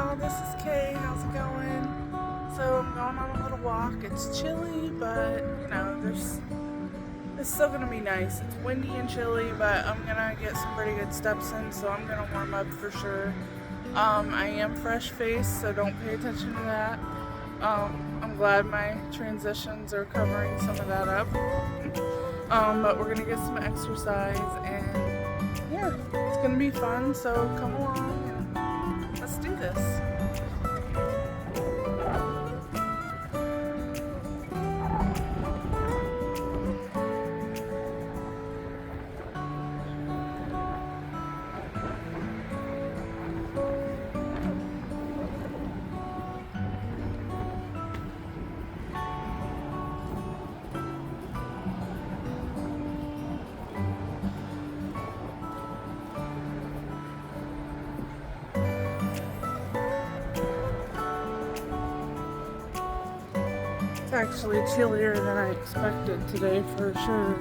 y'all, this is Kay. How's it going? So I'm going on a little walk. It's chilly, but you know, it's still gonna be nice. It's windy and chilly, but I'm gonna get some pretty good steps in, so I'm gonna warm up for sure. I am fresh faced, so don't pay attention to that. I'm glad my transitions are covering some of that up. But we're gonna get some exercise, and yeah, it's gonna be fun. So come along and let's do this. It's actually chillier than I expected today for sure.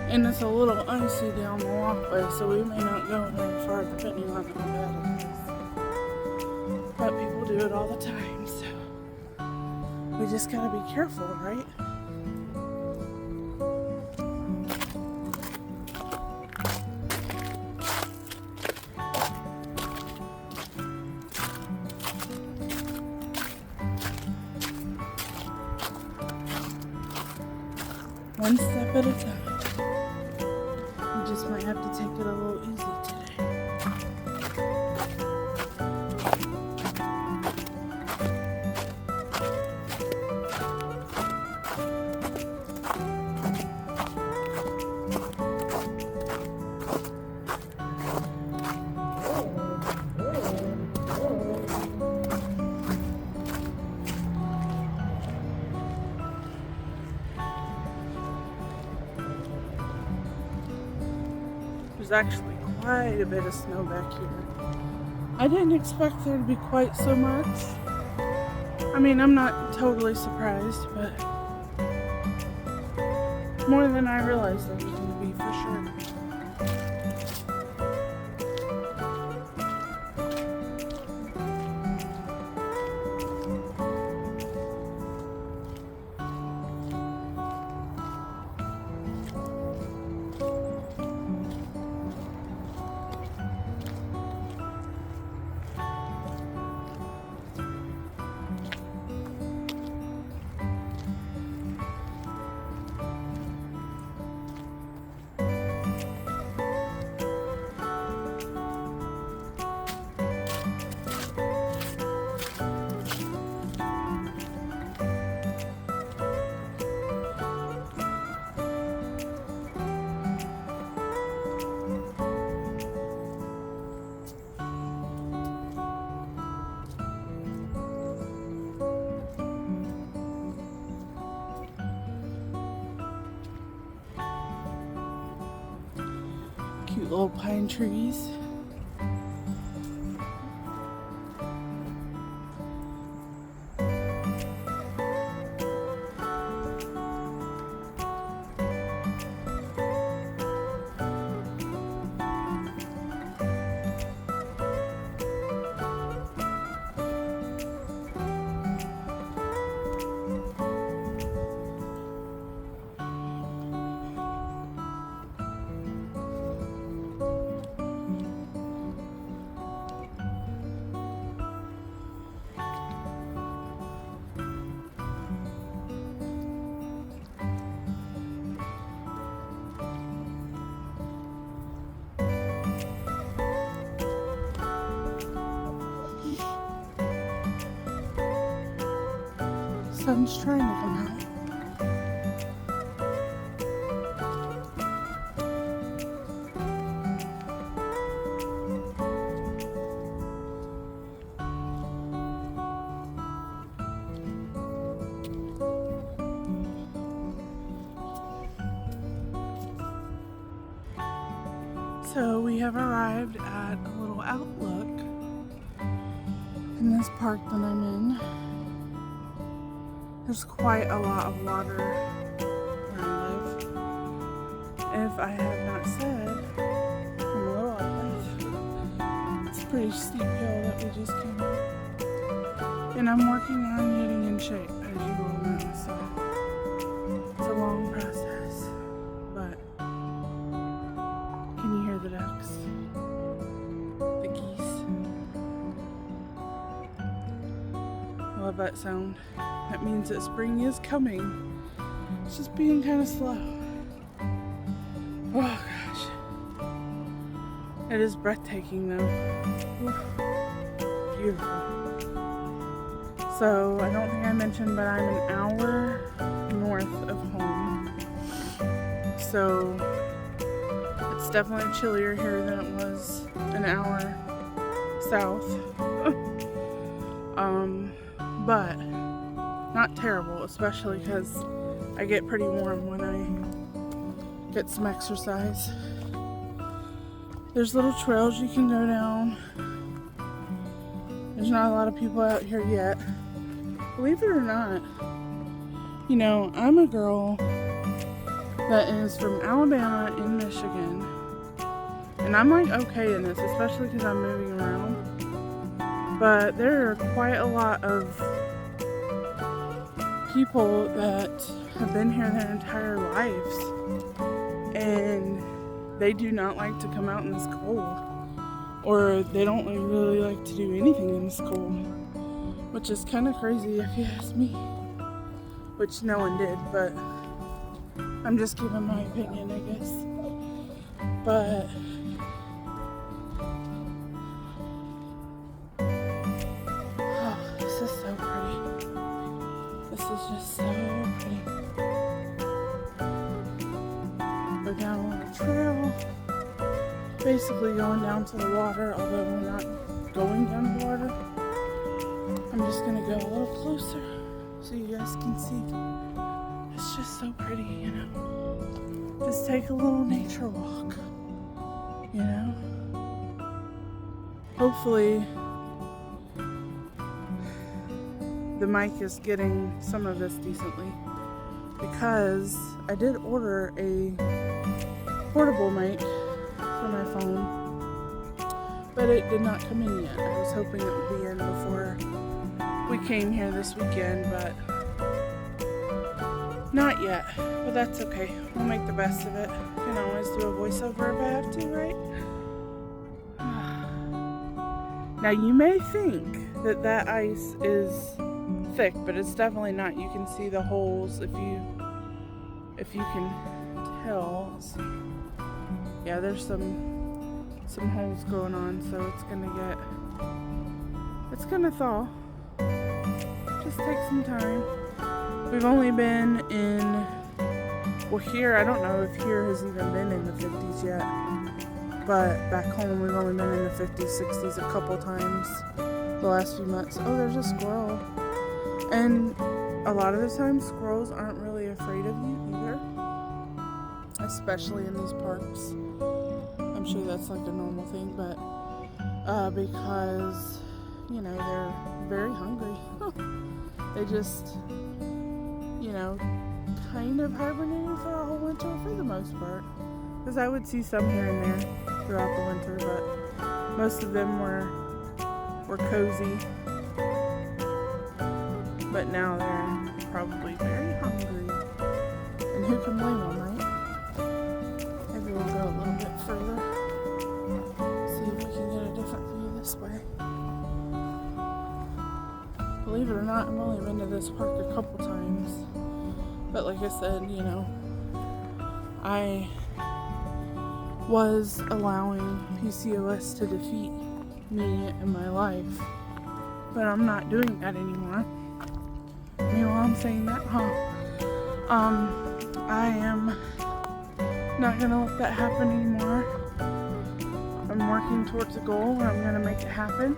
And it's a little icy down the walkway, so we may not go very far depending on how bad it is. But people do it all the time, so we just gotta be careful, right? One step at a time. We just might have to take it a little easy today. There's actually quite a bit of snow back here. I didn't expect there to be quite so much. I mean, I'm not totally surprised, but more than I realized there was going to be for sure. Cute little pine trees. Sun's trying to come out. So we have arrived at a little outlook in this park that I'm in. There's quite a lot of water where I live. If I have not said, I'm a little out of breath. It's pretty steep hill that we just came up. And I'm working on getting in shape, as you all know, so it's a long process. But can you hear the ducks? The geese? I love that sound. That means that spring is coming. It's just being kind of slow. Oh gosh. It is breathtaking though. Oof. Beautiful. So I don't think I mentioned, but I'm an hour north of home. So it's definitely chillier here than it was an hour south. But not terrible, especially because I get pretty warm when I get some exercise. There's little trails you can go down. There's not a lot of people out here yet. Believe it or not, you know, I'm a girl that is from Alabama in Michigan. And I'm like okay in this, especially because I'm moving around. But there are quite a lot of people that have been here their entire lives. And they do not like to come out in this cold. Or they don't really like to do anything in this cold. Which is kind of crazy if you ask me. Which no one did, but I'm just giving my opinion, I guess. But oh, this is so pretty. This is just so pretty. We're down a little trail. Basically going down to the water, although we're not going down to the water. I'm just gonna go a little closer so you guys can see. It's just so pretty, you know. Just take a little nature walk, you know. Hopefully the mic is getting some of this decently, because I did order a portable mic for my phone, but it did not come in yet. I was hoping it would be in before we came here this weekend, but not yet. But that's okay. We'll make the best of it. Can always do a voiceover if I have to, right? Now you may think that that ice is thick, but it's definitely not. You can see the holes if you can tell. Let's see. Yeah, there's some holes going on, so it's gonna thaw. Just take some time. We've only been in, well here, I don't know if here has even been in the 50s yet, but back home we've only been in the 50s, 60s a couple times the last few months. Oh, there's a squirrel. And a lot of the time squirrels aren't really afraid of you either, especially in these parks. I'm sure that's like a normal thing, but because, you know, they're very hungry. They just, you know, kind of hibernating for a whole winter for the most part. Because I would see some here and there throughout the winter, but most of them were cozy. But now they're probably very hungry. And who can blame them, right? Maybe we'll go a little bit further. See if we can get a different view this way. Believe it or not, I've only been to this park a couple times. But like I said, you know, I was allowing PCOS to defeat me in my life. But I'm not doing that anymore. You know why I'm saying that, huh? I am not gonna let that happen anymore. I'm working towards a goal and I'm gonna make it happen.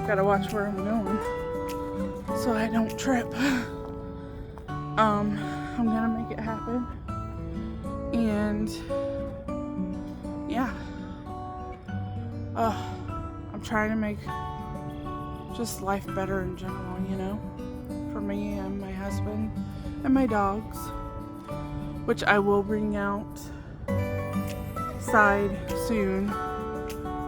Gotta watch where I'm going so I don't trip. I'm gonna make it happen. And yeah. I'm trying to make just life better in general, you know, for me and my husband and my dogs, which I will bring out outside soon.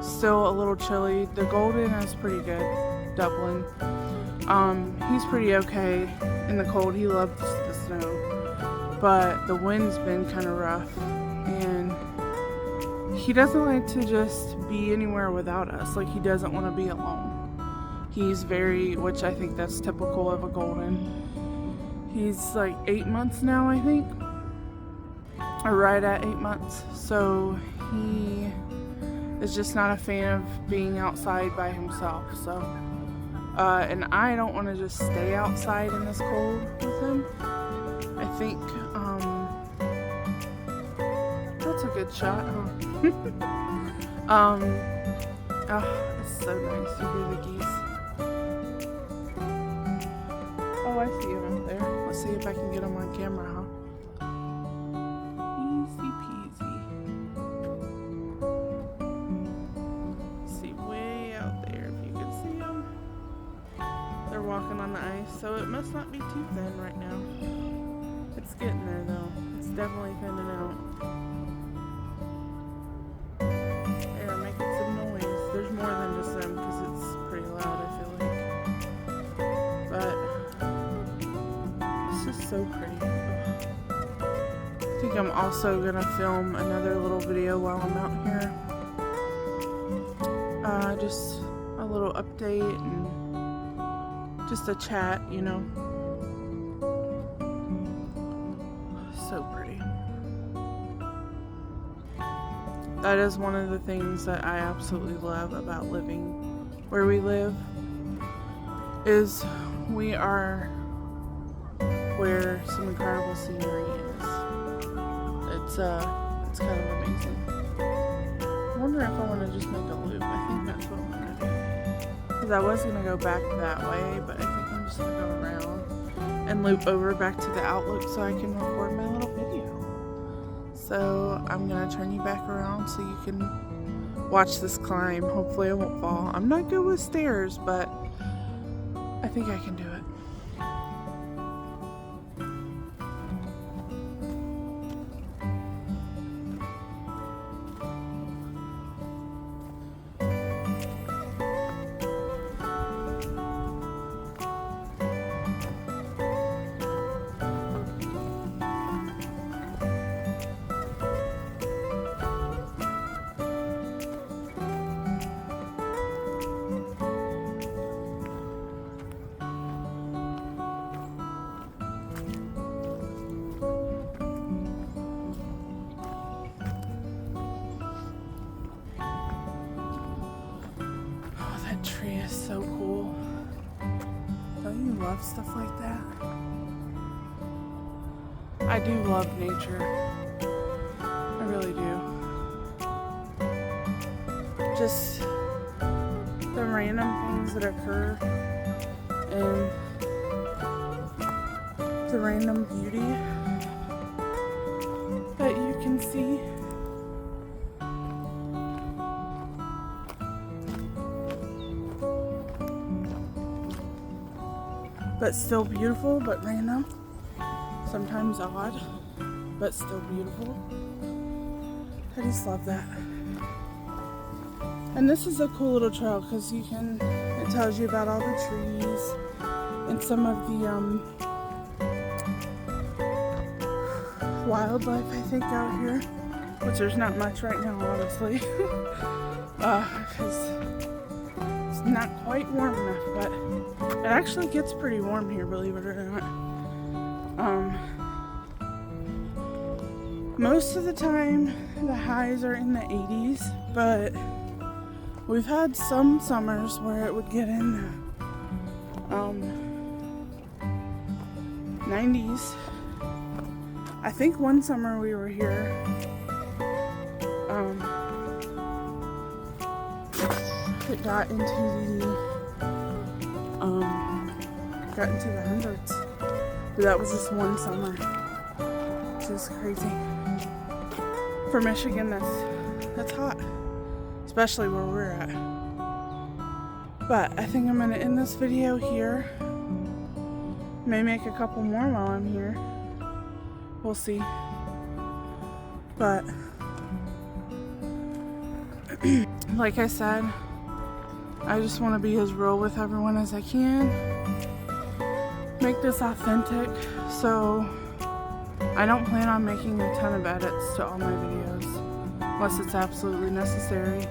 Still a little chilly. The golden is pretty good, Dublin. He's pretty okay in the cold. He loves the snow, but the wind's been kind of rough, and he doesn't like to just be anywhere without us. Like, he doesn't want to be alone. He's very, which I think that's typical of a golden. He's like 8 months now, I think, or right at 8 months. So he is just not a fan of being outside by himself. So, and I don't want to just stay outside in this cold with him. I think, that's a good shot, huh? Oh, it's so nice. You hear the geese. Oh, I see him up there. Let's see if I can get him on camera, huh? Easy peasy. See, way out there, if you can see them. They're walking on the ice, so it must not be too thin right now. It's getting there, though. It's definitely thinning out. They're making some noise. There's more than just them, because it's pretty loud, I feel like. But it's just so pretty. I think I'm also gonna film another little video while I'm out here. Just a little update and just a chat, you know. So pretty. That is one of the things that I absolutely love about living where we live, is we are where some incredible scenery is. It's kind of amazing. I wonder if I want to just make a loop. I think that's what I'm going to do. Because I was going to go back that way, but I think I'm just going to go around and loop over back to the outlook so I can record my little video. So I'm going to turn you back around so you can watch this climb. Hopefully I won't fall. I'm not good with stairs, but I think I can do it. Tree is so cool. Don't you love stuff like that? I do love nature. I really do. Just the random things that occur and the random beauty that you can see. But still beautiful, but random. Sometimes odd, but still beautiful. I just love that. And this is a cool little trail because it tells you about all the trees and some of the wildlife, I think, out here. Which there's not much right now, honestly. Because it's not quite warm enough, but it actually gets pretty warm here, believe it or not. Most of the time, the highs are in the 80s, but we've had some summers where it would get in the 90s. I think one summer we were here, it got into the hundreds. But that was just one summer. Which is crazy. For Michigan, that's hot. Especially where we're at. But I think I'm gonna end this video here. May make a couple more while I'm here. We'll see. But Like I said, I just want to be as real with everyone as I can. Make this authentic. So I don't plan on making a ton of edits to all my videos unless it's absolutely necessary.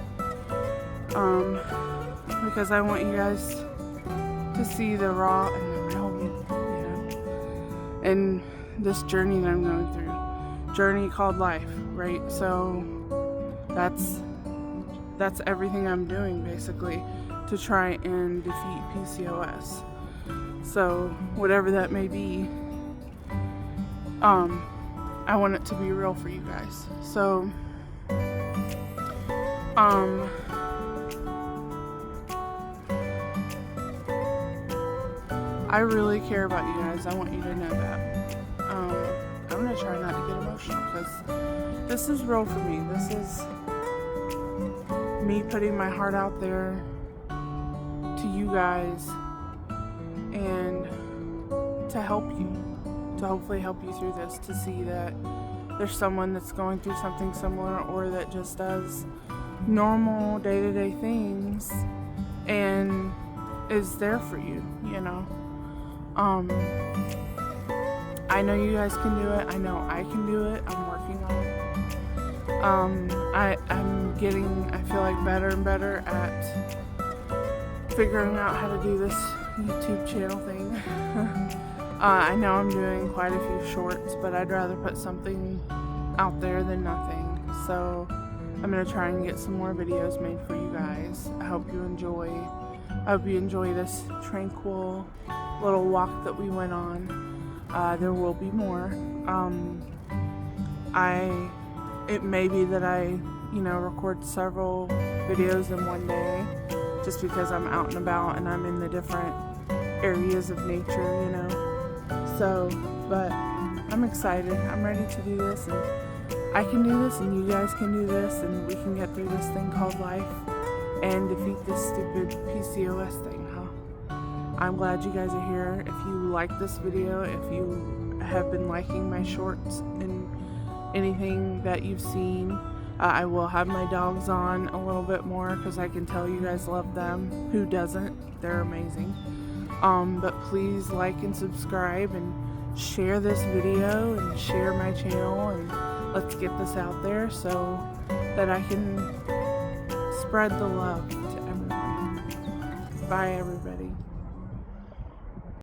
Because I want you guys to see the raw and the real me, you know, and this journey that I'm going through. Journey called life, right? So that's everything I'm doing basically to try and defeat PCOS. So whatever that may be, I want it to be real for you guys. So I really care about you guys. I want you to know that. I'm gonna try not to get emotional because this is real for me. This is me putting my heart out there to you guys and to help you, to hopefully help you through this, to see that there's someone that's going through something similar or that just does normal day-to-day things and is there for you, you know. I know you guys can do it. I know I can do it. I'm working on it. I'm getting, I feel like, better and better at figuring out how to do this YouTube channel thing. I know I'm doing quite a few shorts, but I'd rather put something out there than nothing. So I'm going to try and get some more videos made for you guys. I hope you enjoy. I hope you enjoy this tranquil little walk that we went on. There will be more. It may be that I, record several videos in one day just because I'm out and about and I'm in the different areas of nature, So, but I'm excited. I'm ready to do this, and I can do this, and you guys can do this, and we can get through this thing called life and defeat this stupid PCOS thing, huh? I'm glad you guys are here. If you like this video, if you have been liking my shorts and anything that you've seen, I will have my dogs on a little bit more because I can tell you guys love them. Who doesn't? They're amazing. But please like and subscribe and share this video and share my channel, and let's get this out there so that I can spread the love to everyone. Bye, everybody.